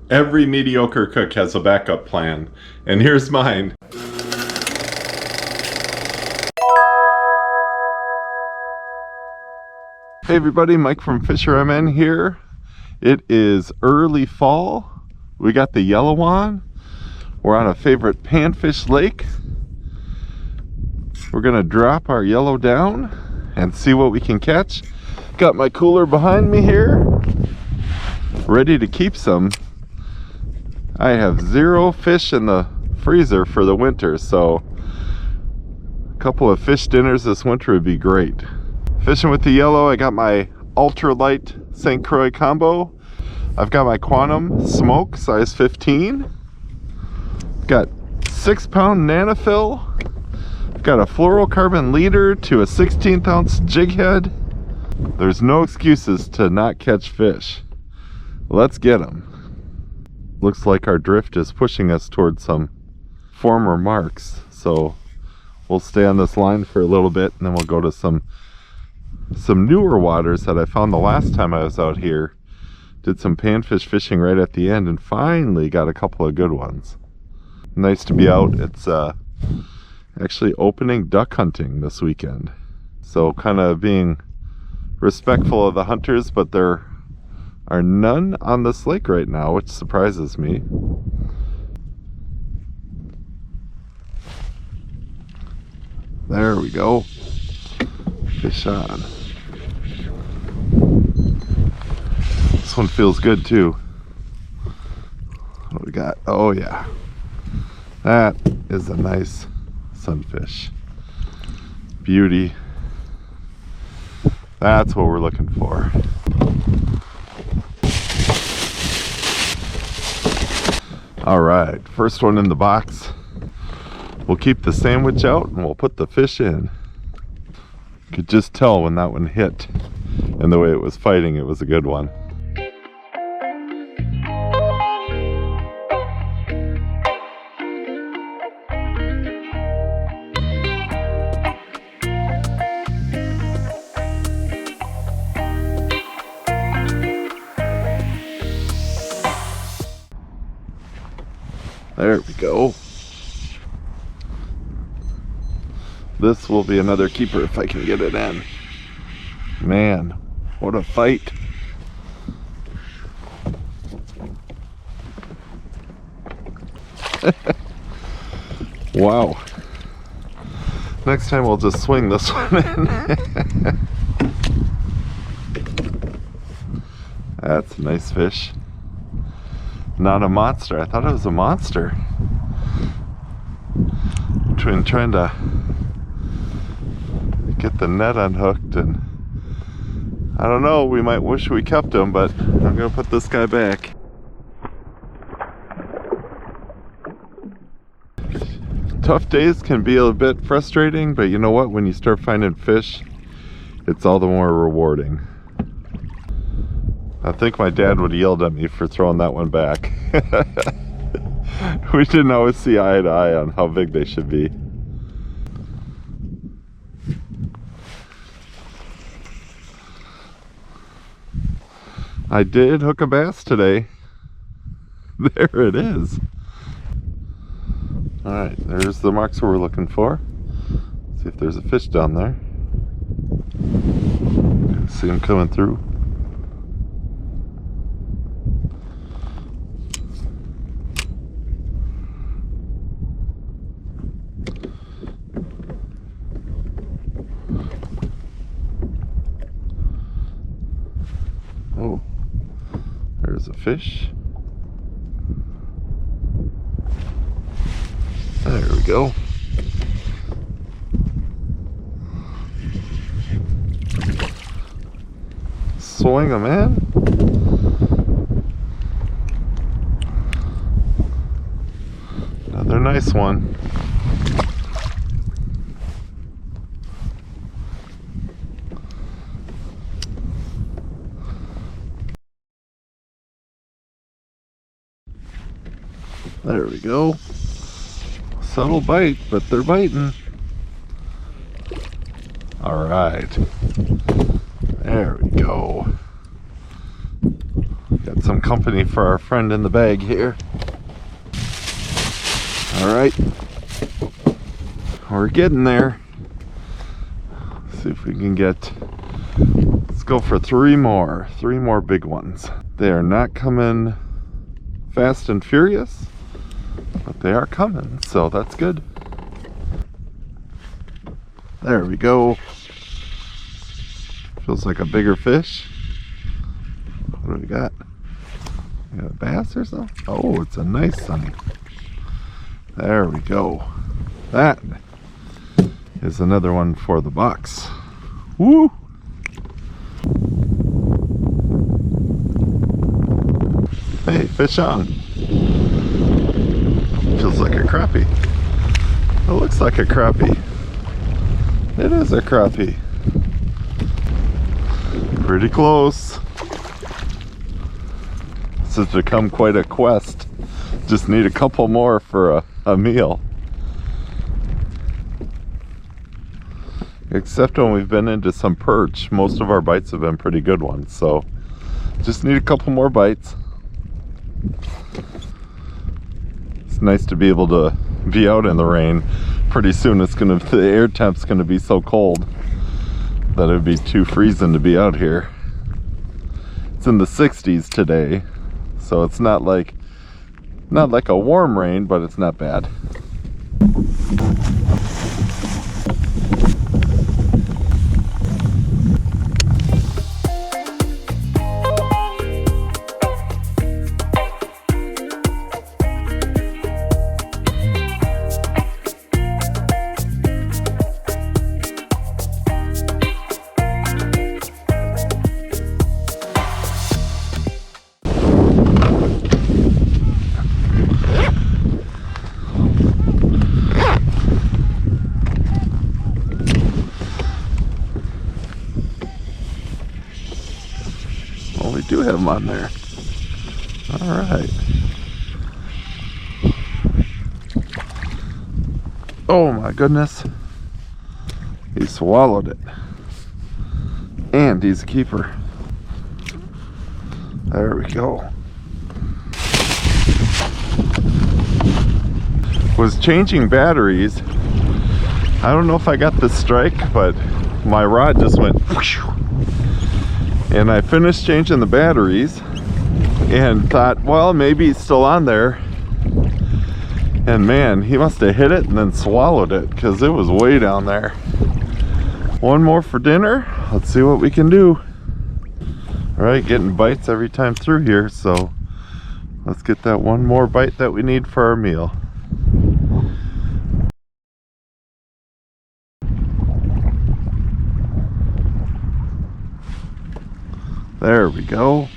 Every mediocre cook has a backup plan, and here's mine. Hey everybody, Mike from FisherMN here. It is early fall. We got the yellow on. We're on a favorite panfish lake. We're gonna drop our yellow down and see what we can catch. Got my cooler behind me here, ready to keep some. I have 0 fish in the freezer for the winter, so a couple of fish dinners this winter would be great. Fishing with the yellow, I got my ultralight St. Croix combo. I've got my Quantum smoke, size 15. Got 6-pound nanofill. I've got a fluorocarbon leader to a 16th ounce jig head. There's no excuses to not catch fish. Let's get them. Looks like our drift is pushing us towards some former marks, so we'll stay on this line for a little bit and then we'll go to some newer waters that I found the last time I was out here. Did some panfish fishing right at the end and finally got a couple of good ones. Nice to be out. It's actually opening duck hunting this weekend, so kind of being respectful of the hunters, but there are none on this lake right now, which surprises me. There we go. Fish on. This one feels good too. What we got? Oh yeah. That is a nice sunfish. Beauty. That's what we're looking for. All right, first one in the box. We'll keep the sandwich out and we'll put the fish in. You could just tell when that one hit and the way it was fighting, it was a good one. There we go. This will be another keeper if I can get it in. Man, what a fight. Wow. Next time we'll just swing this one in. That's a nice fish. Not a monster. I thought it was a monster. Between trying to get the net unhooked and I don't know, we might wish we kept him, but I'm gonna put this guy back. Tough days can be a bit frustrating, but you know what? When you start finding fish, it's all the more rewarding. I think my dad would have yelled at me for throwing that one back. We didn't always see eye to eye on how big they should be. I did hook a bass today. There it is. Alright, there's the marks we're looking for. See if there's a fish down there. See him coming through. Oh, there's a fish. There we go. Swing him in. Another nice one. There we go. Subtle bite, but they're biting. All right. There we go. Got some company for our friend in the bag here. All right, we're getting there. Let's see if we can get, let's go for three more big ones. They are not coming fast and furious, but they are coming, so that's good. There we go. Feels like a bigger fish. What do we got? We got a bass or something? Oh, it's a nice sunny. There we go. That is another one for the box. Woo! Hey, fish on. Feels like a crappie. It looks like a crappie. It is a crappie. Pretty close. This has become quite a quest. Just need a couple more for a meal. Except when we've been into some perch, most of our bites have been pretty good ones, so just need a couple more bites. It's nice to be able to be out in the rain. Pretty soon the air temp's gonna be so cold that it'd be too freezing to be out here. It's in the 60s today, so it's not like a warm rain, but it's not bad. We do have them on there. All right. Oh my goodness. He swallowed it. And he's a keeper. There we go. Was changing batteries. I don't know if I got this strike, but my rod just went whoosh. And I finished changing the batteries and thought, well, maybe he's still on there. And man, he must have hit it and then swallowed it because it was way down there. One more for dinner. Let's see what we can do. All right, getting bites every time through here, so let's get that one more bite that we need for our meal. There we go.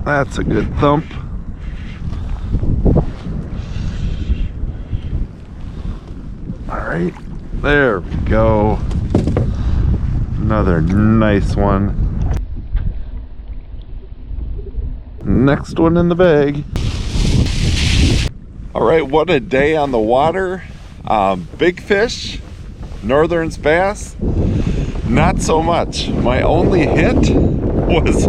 That's a good thump. All right, there we go. Another nice one. Next one in the bag. All right, what a day on the water. Big fish, Northens bass. Not so much. My only hit was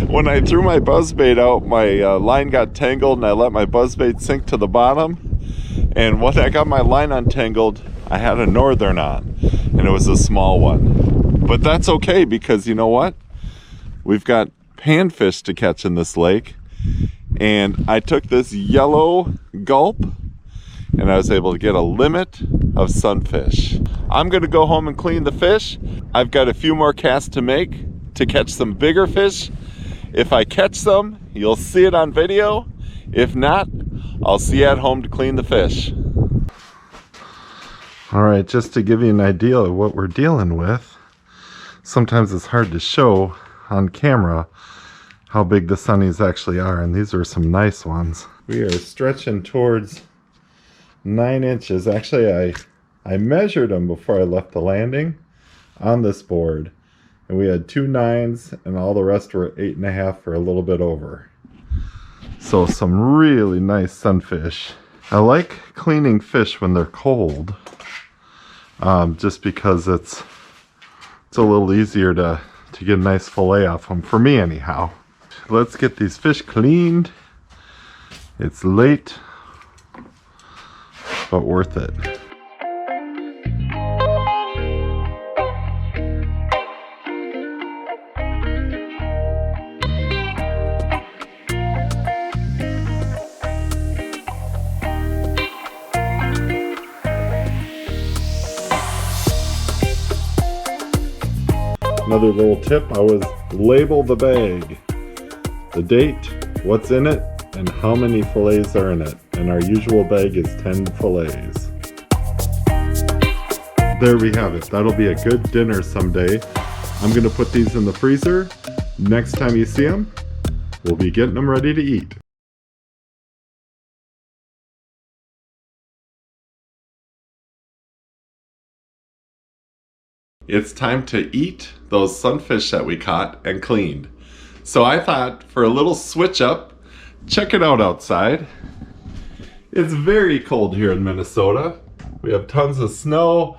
when I threw my buzzbait out, my line got tangled and I let my buzzbait sink to the bottom. And when I got my line untangled, I had a northern on, and it was a small one. But that's okay because you know what? We've got panfish to catch in this lake. And I took this yellow gulp and I was able to get a limit of sunfish. I'm gonna go home and clean the fish. I've got a few more casts to make to catch some bigger fish. If I catch some, you'll see it on video. If not, I'll see you at home to clean the fish. All right, just to give you an idea of what we're dealing with, sometimes it's hard to show on camera how big the sunnies actually are, and these are some nice ones. We are stretching towards 9 inches. Actually, I measured them before I left the landing on this board, and we had 2 9s and all the rest were 8.5 or a little bit over. So some really nice sunfish. I like cleaning fish when they're cold, just because it's a little easier to to get a nice fillet off them, for me anyhow. Let's get these fish cleaned. It's late, but worth it. Another little tip, I always label the bag. The date, what's in it, and how many fillets are in it. And our usual bag is 10 fillets. There we have it. That'll be a good dinner someday. I'm gonna put these in the freezer. Next time you see them, we'll be getting them ready to eat. It's time to eat those sunfish that we caught and cleaned. So I thought, for a little switch up, check it out outside. It's very cold here in Minnesota. We have tons of snow,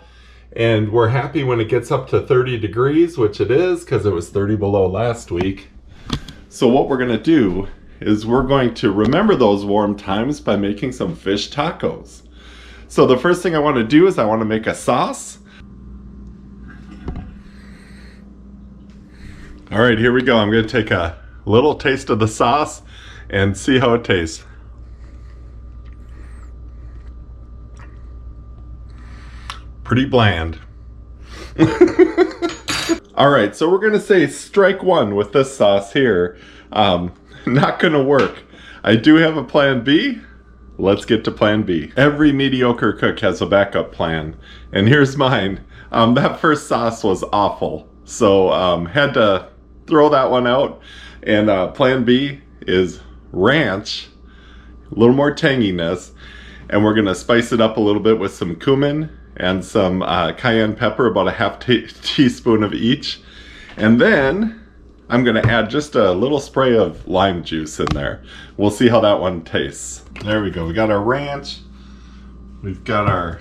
and we're happy when it gets up to 30 degrees, which it is, because it was 30 below last week. So what we're gonna do is we're going to remember those warm times by making some fish tacos. So the first thing I wanna do is I wanna make a sauce. All right, here we go. I'm gonna take a little taste of the sauce and see how it tastes. Pretty bland. All right, so we're gonna say strike one with this sauce here. Not gonna work. I do have a plan B. Let's get to plan B. Every mediocre cook has a backup plan, and here's mine. That first sauce was awful, so had to throw that one out. And plan B is ranch, a little more tanginess, and we're gonna spice it up a little bit with some cumin and some cayenne pepper, about a half teaspoon of each. And then I'm gonna add just a little spray of lime juice in there. We'll see how that one tastes. There we go, we got our ranch, we've got our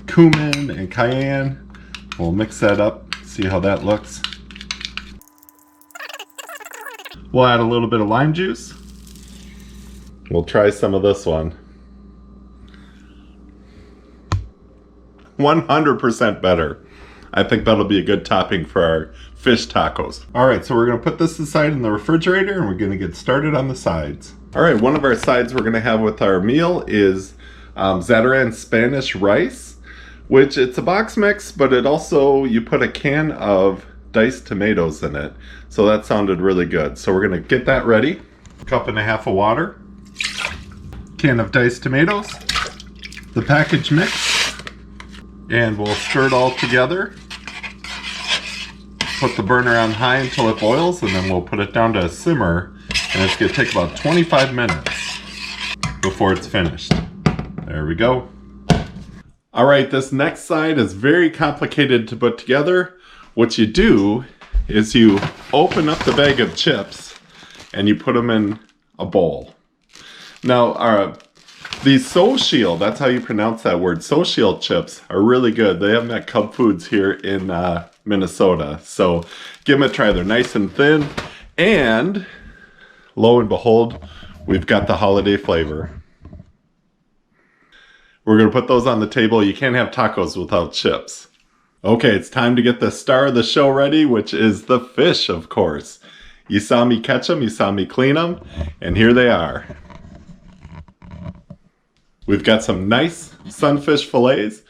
cumin and cayenne. We'll mix that up, see how that looks. We'll add a little bit of lime juice. We'll try some of this one. 100% better. I think that'll be a good topping for our fish tacos. All right, so we're gonna put this aside in the refrigerator and we're gonna get started on the sides. All right, one of our sides we're gonna have with our meal is Zatarain Spanish rice, which it's a box mix, but it also, you put a can of diced tomatoes in it. So that sounded really good. So we're gonna get that ready. 1.5 cups of water, can of diced tomatoes, the package mix, and we'll stir it all together. Put the burner on high until it boils, and then we'll put it down to a simmer, and it's gonna take about 25 minutes before it's finished. There we go. All right, this next side is very complicated to put together. What you do is you open up the bag of chips and you put them in a bowl. Now, these Social, that's how you pronounce that word, Social chips are really good. They have them at Cub Foods here in Minnesota. So give them a try. They're nice and thin, and lo and behold, we've got the holiday flavor. We're gonna put those on the table. You can't have tacos without chips. Okay, it's time to get the star of the show ready, which is the fish, of course. You saw me catch them, you saw me clean them, and here they are. We've got some nice sunfish fillets.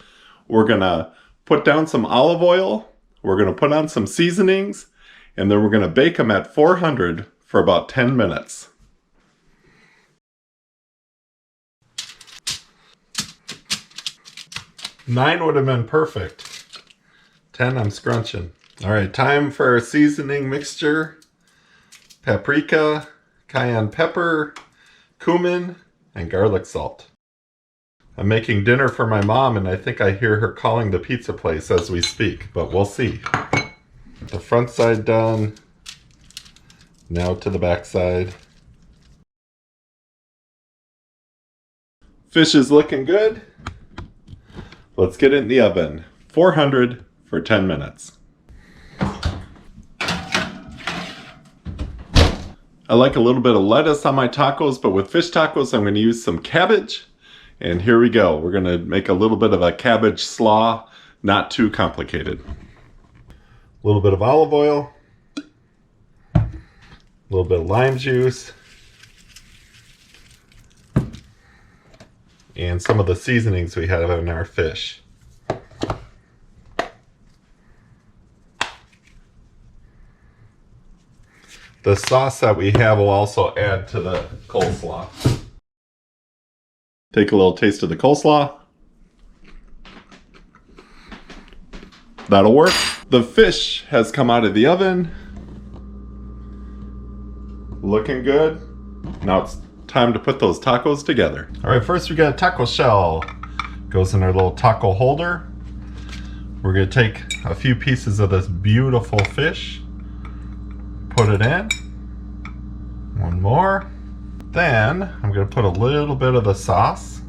We're gonna put down some olive oil. We're gonna put on some seasonings, and then we're gonna bake them at 400 for about 10 minutes. Nine would have been perfect. 10, I'm scrunching. All right, time for our seasoning mixture. Paprika, cayenne pepper, cumin, and garlic salt. I'm making dinner for my mom, and I think I hear her calling the pizza place as we speak, but we'll see. The front side done. Now to the back side. Fish is looking good. Let's get it in the oven. 400 for 10 minutes. I like a little bit of lettuce on my tacos, but with fish tacos, I'm going to use some cabbage. And here we go. We're going to make a little bit of a cabbage slaw, not too complicated. A little bit of olive oil, a little bit of lime juice, and some of the seasonings we have in our fish. The sauce that we have will also add to the coleslaw. Take a little taste of the coleslaw. That'll work. The fish has come out of the oven. Looking good. Now it's time to put those tacos together. All right, first we got a taco shell. Goes in our little taco holder. We're gonna take a few pieces of this beautiful fish. Put it in. One more. Then I'm going to put a little bit of the sauce.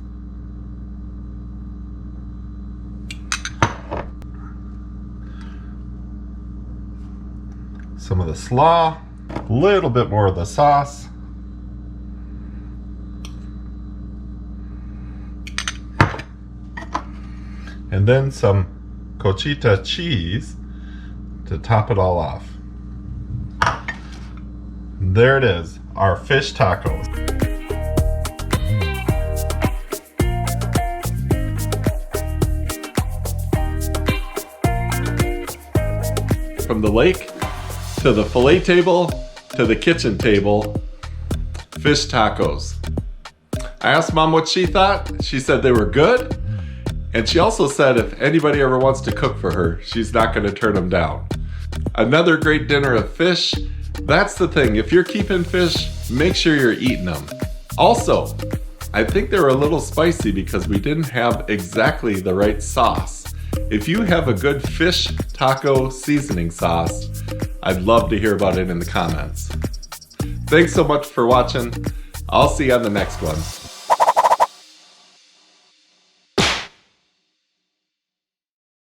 Some of the slaw. A little bit more of the sauce. And then some cotija cheese to top it all off. There it is, our fish tacos. From the lake to the fillet table to the kitchen table, fish tacos. I asked Mom what she thought. She said they were good. And she also said if anybody ever wants to cook for her, she's not going to turn them down. Another great dinner of fish. That's the thing, if you're keeping fish, make sure you're eating them. Also, I think they were a little spicy because we didn't have exactly the right sauce. If you have a good fish taco seasoning sauce, I'd love to hear about it in the comments. Thanks so much for watching. I'll see you on the next one.